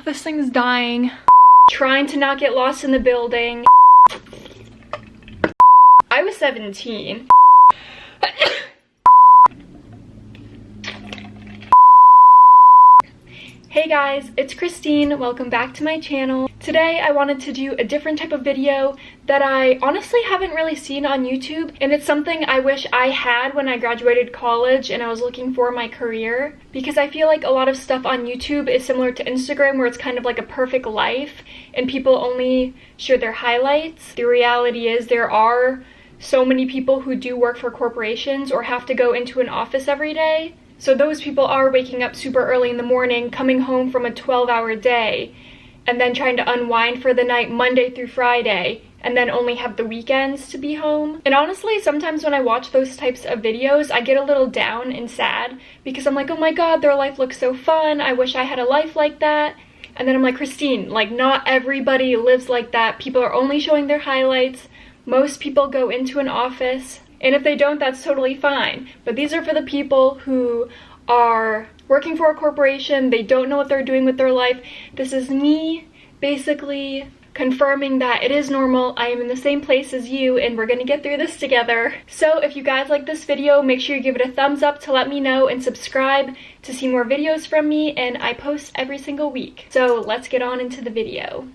this thing's dying. Trying to not get lost in the building. I was 17. Hey guys, it's Christine. Welcome back to my channel. Today I wanted to do a different type of video that I honestly haven't really seen on YouTube, and it's something I wish I had when I graduated college and I was looking for my career, because I feel like a lot of stuff on YouTube is similar to Instagram, where it's kind of like a perfect life and people only share their highlights. The reality is there are so many people who do work for corporations or have to go into an office every day. So those people are waking up super early in the morning, coming home from a 12-hour day, and then trying to unwind for the night Monday through Friday, and then only have the weekends to be home. And honestly, sometimes when I watch those types of videos, I get a little down and sad, because I'm like, oh my god, their life looks so fun, I wish I had a life like that. And then I'm like, Christine, like, not everybody lives like that. People are only showing their highlights. Most people go into an office, and if they don't, that's totally fine. But these are for the people who are working for a corporation. They don't know what they're doing with their life. This is me basically confirming that it is normal. I am in the same place as you, and we're gonna get through this together. So if you guys like this video, make sure you give it a thumbs up to let me know, and subscribe to see more videos from me, and I post every single week. So let's get on into the video.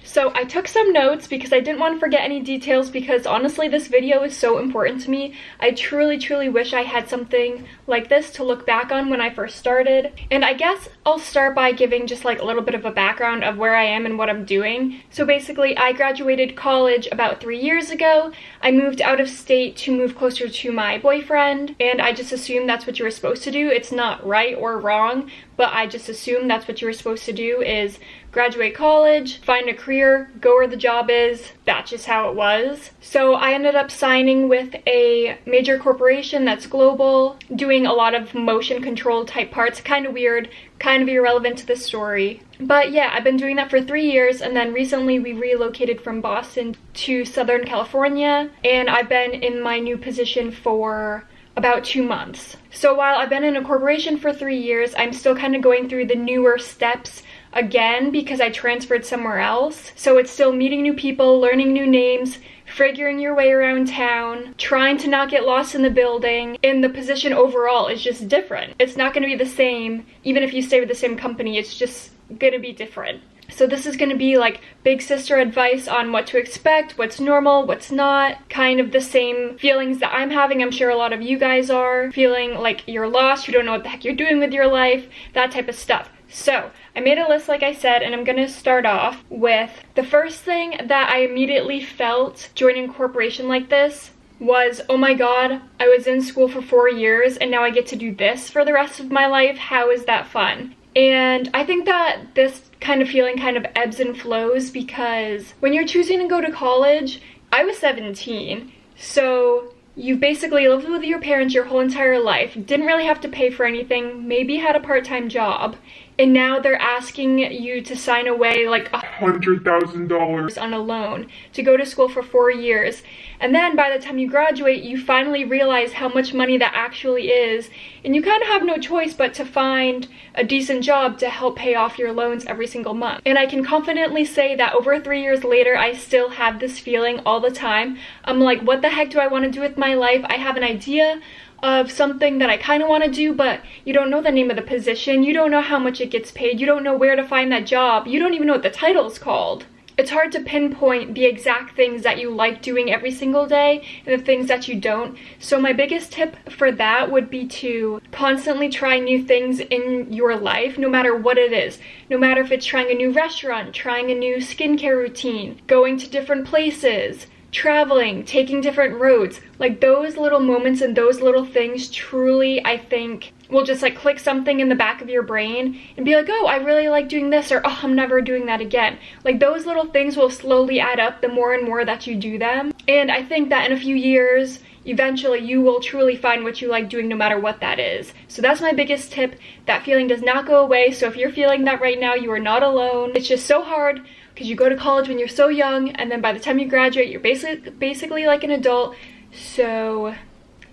So I took some notes because I didn't want to forget any details, because honestly this video is so important to me. I truly wish I had something like this to look back on when I first started. And I guess I'll start by giving just like a little bit of a background of where I am and what I'm doing. So basically I graduated college about 3 years ago. I moved out of state to move closer to my boyfriend, and I just assumed that's what you were supposed to do. It's not right or wrong, but I just assumed that's what you were supposed to do, is graduate college, find a career, go where the job is. That's just how it was. So I ended up signing with a major corporation that's global, doing a lot of motion control type parts. Kind of weird, kind of irrelevant to the story. But yeah, I've been doing that for 3 years, and then recently we relocated from Boston to Southern California, and I've been in my new position for about 2 months. So while I've been in a corporation for 3 years, I'm still kind of going through the newer steps again because I transferred somewhere else. So it's still meeting new people, learning new names, figuring your way around town, trying to not get lost in the building, and the position overall is just different. It's not going to be the same even if you stay with the same company. It's just going to be different. So this is going to be like big sister advice on what to expect, what's normal, what's not. Kind of the same feelings that I'm having. I'm sure a lot of you guys are feeling like you're lost, you don't know what the heck you're doing with your life, that type of stuff. So I made a list, like I said, and I'm going to start off with the first thing that I immediately felt joining a corporation like this was, oh my god, I was in school for 4 years and now I get to do this for the rest of my life. How is that fun? And I think that this kind of feeling kind of ebbs and flows, because when you're choosing to go to college, I was 17, so you basically lived with your parents your whole entire life, didn't really have to pay for anything, maybe had a part-time job, and now they're asking you to sign away like $100,000 on a loan to go to school for 4 years. And then by the time you graduate, you finally realize how much money that actually is, and you kind of have no choice but to find a decent job to help pay off your loans every single month. And I can confidently say that over 3 years later, I still have this feeling all the time. I'm like, what the heck do I want to do with my life? I have an idea of something that I kind of want to do, but you don't know the name of the position, you don't know how much it gets paid, you don't know where to find that job, you don't even know what the title is called. It's hard to pinpoint the exact things that you like doing every single day and the things that you don't. So my biggest tip for that would be to constantly try new things in your life, no matter what it is. No matter if it's trying a new restaurant, trying a new skincare routine, going to different places, traveling, taking different roads. Like, those little moments and those little things truly, I think, will just like click something in the back of your brain and be like, oh, I really like doing this, or oh, I'm never doing that again. Like, those little things will slowly add up the more and more that you do them. And I think that in a few years, eventually you will truly find what you like doing, no matter what that is. So that's my biggest tip. That feeling does not go away. So if you're feeling that right now, you are not alone. It's just so hard because you go to college when you're so young, and then by the time you graduate, you're basically like an adult. So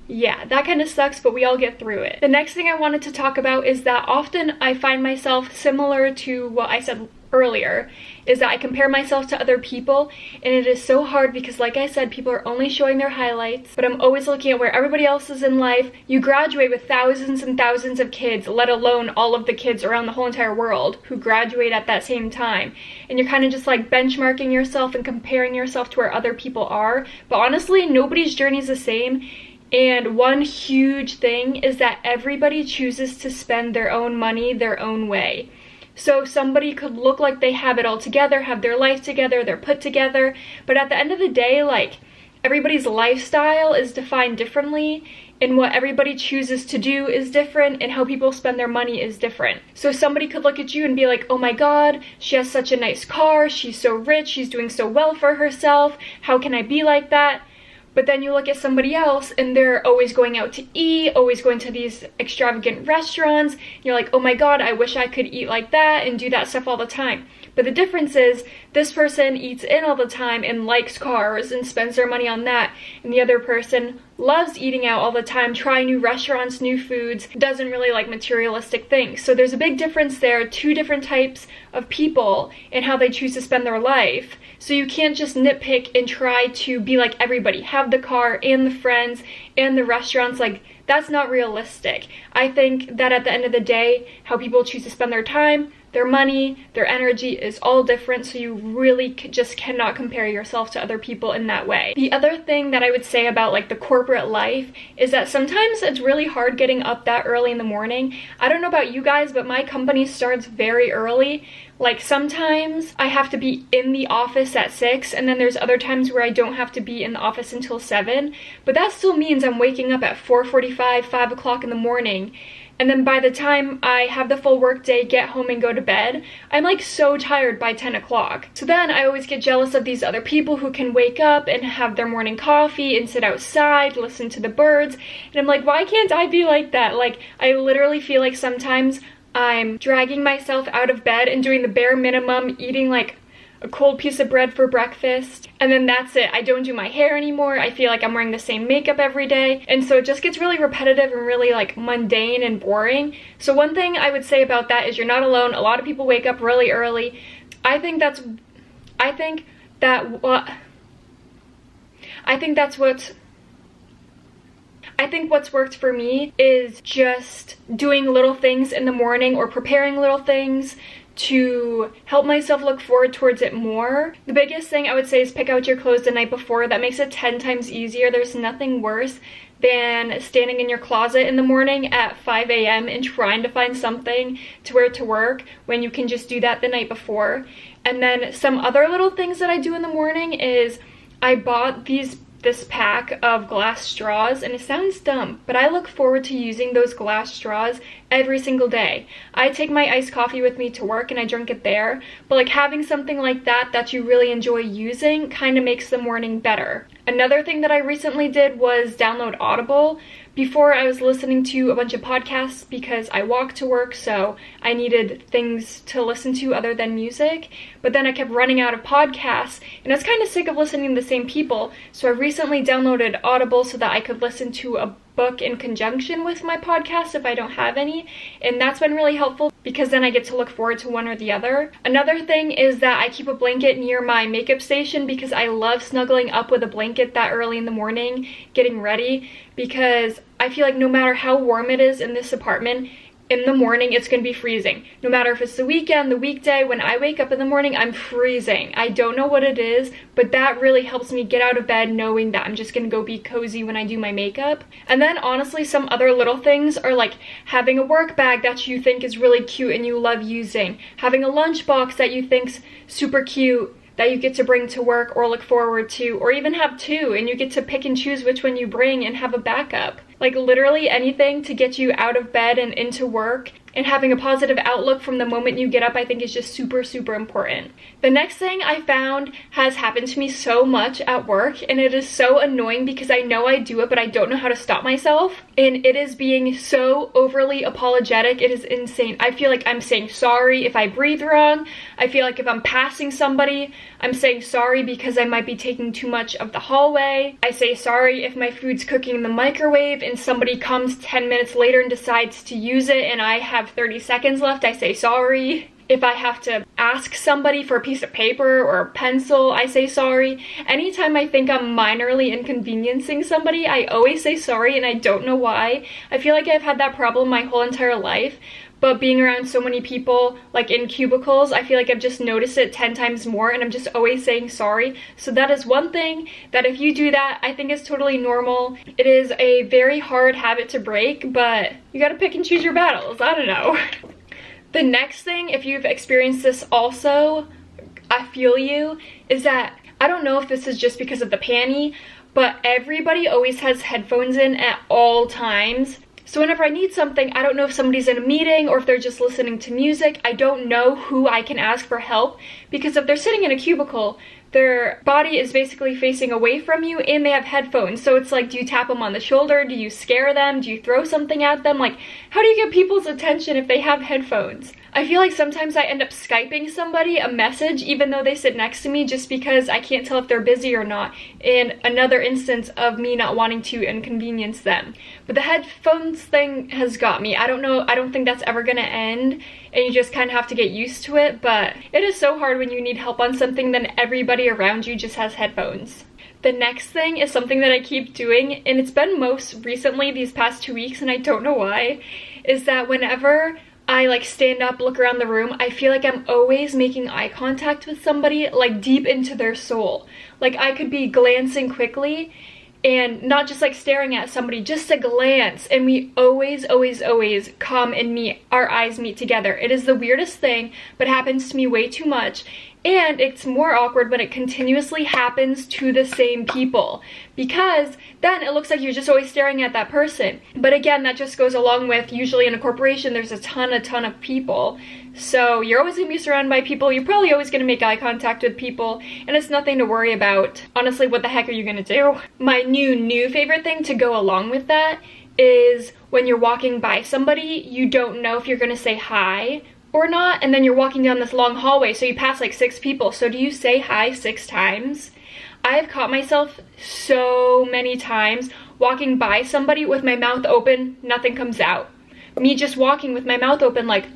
yeah, that kind of sucks, but we all get through it. The next thing I wanted to talk about is that often I find myself similar to what I said earlier, is that I compare myself to other people, and it is so hard because, like I said, people are only showing their highlights, but I'm always looking at where everybody else is in life. You graduate with thousands and thousands of kids, let alone all of the kids around the whole entire world who graduate at that same time, and you're kind of just like benchmarking yourself and comparing yourself to where other people are. But honestly, nobody's journey is the same. And one huge thing is that everybody chooses to spend their own money their own way. So somebody could look like they have it all together, have their life together, they're put together, but at the end of the day, like, everybody's lifestyle is defined differently, and what everybody chooses to do is different, and how people spend their money is different. So somebody could look at you and be like, oh my god, she has such a nice car, she's so rich, she's doing so well for herself, how can I be like that? But then you look at somebody else and they're always going out to eat, always going to these extravagant restaurants. And you're like, oh my god, I wish I could eat like that and do that stuff all the time. But the difference is this person eats in all the time and likes cars and spends their money on that. And the other person loves eating out all the time, trying new restaurants, new foods, doesn't really like materialistic things. So there's a big difference there, two different types of people and how they choose to spend their life. So you can't just nitpick and try to be like everybody, have the car and the friends and the restaurants. Like, that's not realistic. I think that at the end of the day, how people choose to spend their time, their money, their energy is all different, so you really just cannot compare yourself to other people in that way. The other thing that I would say about like the corporate life is that sometimes it's really hard getting up that early in the morning. I don't know about you guys, but my company starts very early. Like, sometimes I have to be in the office at 6, and then there's other times where I don't have to be in the office until 7, but that still means I'm waking up at 4:45, 5 o'clock in the morning. And then by the time I have the full work day, get home and go to bed, I'm like so tired by 10 o'clock. So then I always get jealous of these other people who can wake up and have their morning coffee and sit outside, listen to the birds. And I'm like, why can't I be like that? Like, I literally feel like sometimes I'm dragging myself out of bed and doing the bare minimum, eating like a cold piece of bread for breakfast, and then that's it. I don't do my hair anymore. I feel like I'm wearing the same makeup every day, and so it just gets really repetitive and really like mundane and boring. So one thing I would say about that is you're not alone. A lot of people wake up really early. I think what's worked for me is just doing little things in the morning or preparing little things to help myself look forward towards it more. The biggest thing I would say is pick out your clothes the night before. That makes it 10 times easier. There's nothing worse than standing in your closet in the morning at 5 a.m. and trying to find something to wear to work when you can just do that the night before. And then some other little things that I do in the morning is I bought this pack of glass straws, and it sounds dumb, but I look forward to using those glass straws every single day. I take my iced coffee with me to work and I drink it there, but like having something like that you really enjoy using kind of makes the morning better. Another thing that I recently did was download Audible. Before, I was listening to a bunch of podcasts because I walk to work, so I needed things to listen to other than music. But then I kept running out of podcasts, and I was kind of sick of listening to the same people. So I recently downloaded Audible so that I could listen to a book in conjunction with my podcast if I don't have any, and that's been really helpful because then I get to look forward to one or the other. Another thing is that I keep a blanket near my makeup station because I love snuggling up with a blanket that early in the morning, getting ready, because I feel like no matter how warm it is in this apartment, in the morning it's going to be freezing. No matter if it's the weekend, the weekday, when I wake up in the morning, I'm freezing. I don't know what it is, but that really helps me get out of bed knowing that I'm just going to go be cozy when I do my makeup. And then honestly, some other little things are like having a work bag that you think is really cute and you love using, having a lunchbox that you think's super cute that you get to bring to work or look forward to, or even have two and you get to pick and choose which one you bring and have a backup. Like literally anything to get you out of bed and into work and having a positive outlook from the moment you get up, I think is just super, super important. The next thing I found has happened to me so much at work, and it is so annoying because I know I do it, but I don't know how to stop myself. And it is being so overly apologetic. It is insane. I feel like I'm saying sorry if I breathe wrong. I feel like if I'm passing somebody, I'm saying sorry because I might be taking too much of the hallway. I say sorry if my food's cooking in the microwave and somebody comes 10 minutes later and decides to use it and I have 30 seconds left. I say sorry. If I have to ask somebody for a piece of paper or a pencil, I say sorry. Anytime I think I'm minorly inconveniencing somebody, I always say sorry, and I don't know why. I feel like I've had that problem my whole entire life, but being around so many people, like in cubicles, I feel like I've just noticed it 10 times more, and I'm just always saying sorry. So that is one thing that if you do that, I think is totally normal. It is a very hard habit to break, but you gotta pick and choose your battles. I don't know. The next thing, if you've experienced this also, I feel you, is that I don't know if this is just because of the panty, but everybody always has headphones in at all times. So whenever I need something, I don't know if somebody's in a meeting or if they're just listening to music. I don't know who I can ask for help, because if they're sitting in a cubicle, their body is basically facing away from you and they have headphones. So it's like, do you tap them on the shoulder? Do you scare them? Do you throw something at them? Like, how do you get people's attention if they have headphones? I feel like sometimes I end up Skyping somebody a message even though they sit next to me, just because I can't tell if they're busy or not. And another instance of me not wanting to inconvenience them. But the headphones thing has got me. I don't know, I don't think that's ever gonna end, and you just kind of have to get used to it. But it is so hard when you need help on something, then everybody around you just has headphones. The next thing is something that I keep doing, and it's been most recently these past 2 weeks, and I don't know why, is that whenever I like stand up, look around the room, I feel like I'm always making eye contact with somebody, like deep into their soul. Like I could be glancing quickly and not just like staring at somebody, just a glance, and we always come and meet, our eyes meet together. It is the weirdest thing, but happens to me way too much. And it's more awkward when it continuously happens to the same people, because then it looks like you're just always staring at that person. But again, that just goes along with, usually in a corporation, there's a ton of people. So you're always gonna be surrounded by people. You're probably always gonna make eye contact with people, and it's nothing to worry about. Honestly, what the heck are you gonna do? My new favorite thing to go along with that is when you're walking by somebody, you don't know if you're gonna say hi or not, and then you're walking down this long hallway, so you pass like 6 people. So do you say hi 6 times? I've caught myself so many times walking by somebody with my mouth open, nothing comes out. Me just walking with my mouth open, like,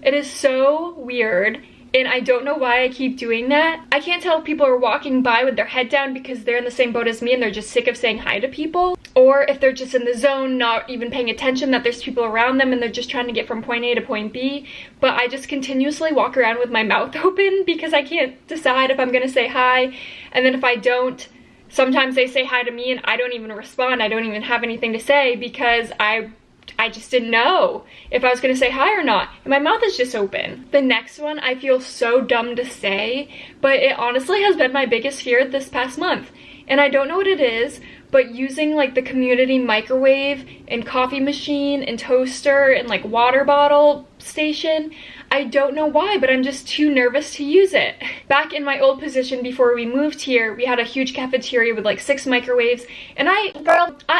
it is so weird. And I don't know why I keep doing that. I can't tell if people are walking by with their head down because they're in the same boat as me and they're just sick of saying hi to people, or if they're just in the zone, not even paying attention that there's people around them and they're just trying to get from point A to point B. But I just continuously walk around with my mouth open because I can't decide if I'm gonna say hi. And then if I don't, sometimes they say hi to me and I don't even respond. I don't even have anything to say because I just didn't know if I was gonna say hi or not, and my mouth is just open. The next one I feel so dumb to say, but it honestly has been my biggest fear this past month, and I don't know what it is, but using like the community microwave and coffee machine and toaster and like water bottle station, I don't know why, but I'm just too nervous to use it. Back in my old position before we moved here, we had a huge cafeteria with like 6 microwaves, and I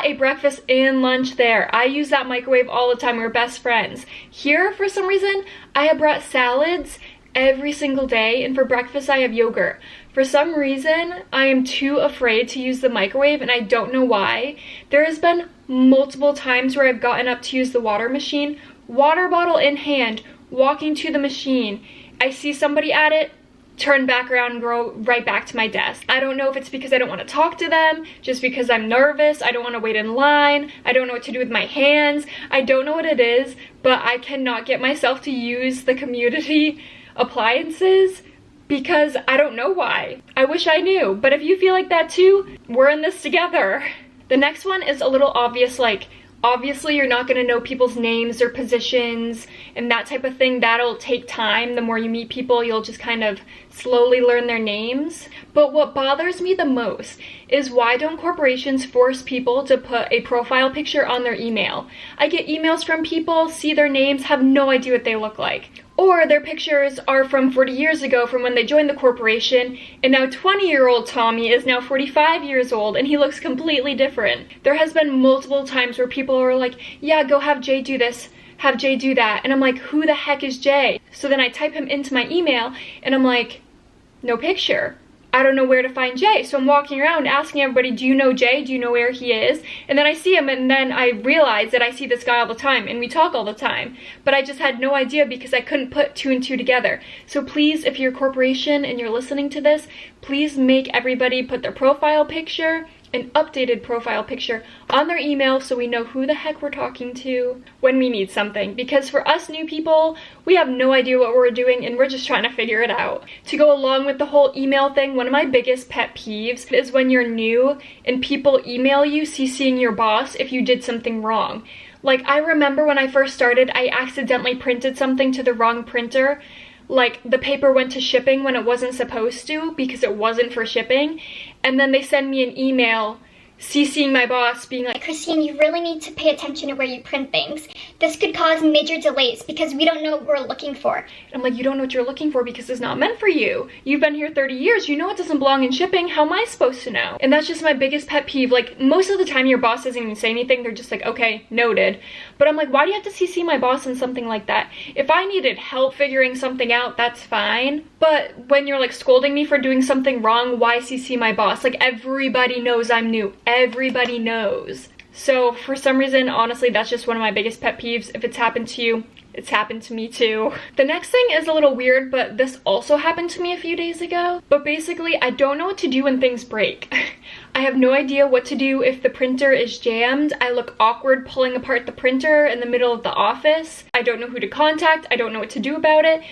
ate breakfast and lunch there. I use that microwave all the time. We were best friends. Here, for some reason, I have brought salads every single day, and for breakfast I have yogurt. For some reason, I am too afraid to use the microwave, and I don't know why. There has been multiple times where I've gotten up to use the water machine, water bottle in hand, walking to the machine. I see somebody at it, turn back around and go right back to my desk. I don't know if it's because I don't want to talk to them, just because I'm nervous, I don't want to wait in line, I don't know what to do with my hands, I don't know what it is, but I cannot get myself to use the community appliances because I don't know why. I wish I knew, but if you feel like that too, we're in this together. The next one is a little obvious, like Obviously, you're not going to know people's names or positions and that type of thing. That'll take time. The more you meet people, you'll just kind of slowly learn their names. But what bothers me the most is, why don't corporations force people to put a profile picture on their email? I get emails from people, see their names, have no idea what they look like. Or their pictures are from 40 years ago, from when they joined the corporation, and now 20-year-old Tommy is now 45 years old and he looks completely different. There has been multiple times where people are like, yeah, go have Jay do this, have Jay do that. And I'm like, who the heck is Jay? So then I type him into my email and I'm like, no picture. I don't know where to find Jay. So I'm walking around asking everybody, do you know Jay? Do you know where he is? And then I see him, and then I realize that I see this guy all the time and we talk all the time. But I just had no idea because I couldn't put two and two together. So please, if you're a corporation and you're listening to this, please make everybody put their profile picture, an updated profile picture, on their email so we know who the heck we're talking to when we need something. Because for us new people, we have no idea what we're doing and we're just trying to figure it out. To go along with the whole email thing, one of my biggest pet peeves is when you're new and people email you CCing your boss if you did something wrong. Like, I remember when I first started, I accidentally printed something to the wrong printer. Like, the paper went to shipping when it wasn't supposed to because it wasn't for shipping. And then they send me an email CCing my boss being like, Christine, you really need to pay attention to where you print things. This could cause major delays because we don't know what we're looking for. And I'm like, you don't know what you're looking for because it's not meant for you. You've been here 30 years. You know it doesn't belong in shipping. How am I supposed to know? And that's just my biggest pet peeve. Like, most of the time your boss doesn't even say anything. They're just like, okay, noted. But I'm like, why do you have to CC my boss on something like that? If I needed help figuring something out, that's fine. But when you're like scolding me for doing something wrong, why CC my boss? Like, everybody knows I'm new. Everybody knows. So for some reason, honestly, that's just one of my biggest pet peeves. If it's happened to you, it's happened to me too. The next thing is a little weird, but this also happened to me a few days ago. But basically, I don't know what to do when things break. I have no idea what to do if the printer is jammed. I look awkward pulling apart the printer in the middle of the office. I don't know who to contact. I don't know what to do about it.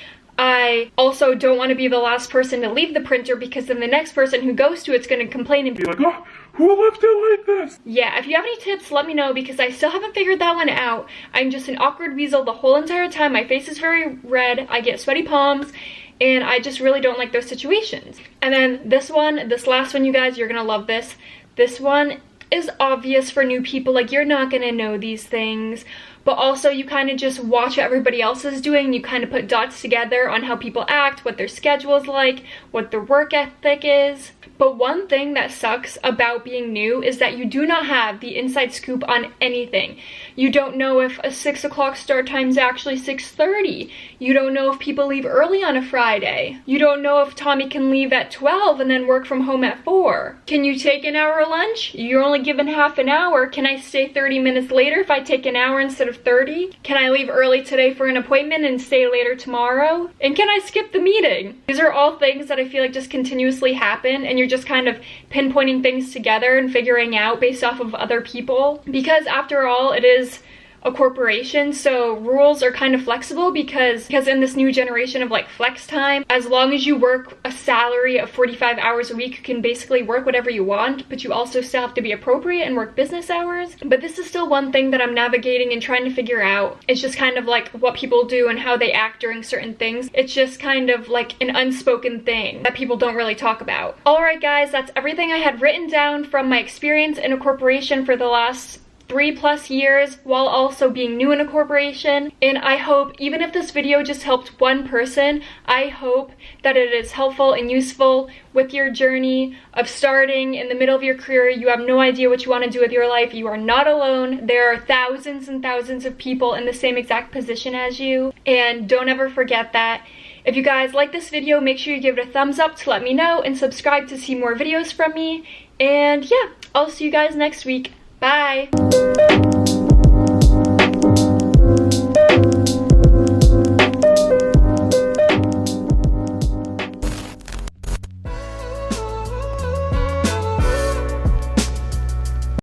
I also don't want to be the last person to leave the printer because then the next person who goes to it's going to complain and be like, oh, who left it like this? Yeah, if you have any tips, let me know because I still haven't figured that one out. I'm just an awkward weasel the whole entire time. My face is very red. I get sweaty palms. And I just really don't like those situations. And then this last one, you guys, you're going to love this. This one is obvious for new people. Like, you're not going to know these things. But also you kind of just watch what everybody else is doing. You kind of put dots together on how people act, what their schedule is like, what their work ethic is. But one thing that sucks about being new is that you do not have the inside scoop on anything. You don't know if a 6 o'clock start time is actually 6:30. You don't know if people leave early on a Friday. You don't know if Tommy can leave at 12 and then work from home at 4. Can you take an hour lunch? You're only given half an hour. Can I stay 30 minutes later if I take an hour instead of 30? Can I leave early today for an appointment and stay later tomorrow? And can I skip the meeting? These are all things that I feel like just continuously happen, and you're just kind of pinpointing things together and figuring out based off of other people. Because after all, it is a corporation, so rules are kind of flexible because in this new generation of like flex time, as long as you work a salary of 45 hours a week, you can basically work whatever you want, but you also still have to be appropriate and work business hours. But this is still one thing that I'm navigating and trying to figure out. It's just kind of like what people do and how they act during certain things. It's just kind of like an unspoken thing that people don't really talk about. Alright guys, that's everything I had written down from my experience in a corporation for the last 3+ years while also being new in a corporation. And I hope, even if this video just helped one person, I hope that it is helpful and useful with your journey of starting in the middle of your career. You have no idea what you want to do with your life. You are not alone. There are thousands and thousands of people in the same exact position as you, and don't ever forget that. If you guys like this video, make sure you give it a thumbs up to let me know and subscribe to see more videos from me. And yeah, I'll see you guys next week. Bye!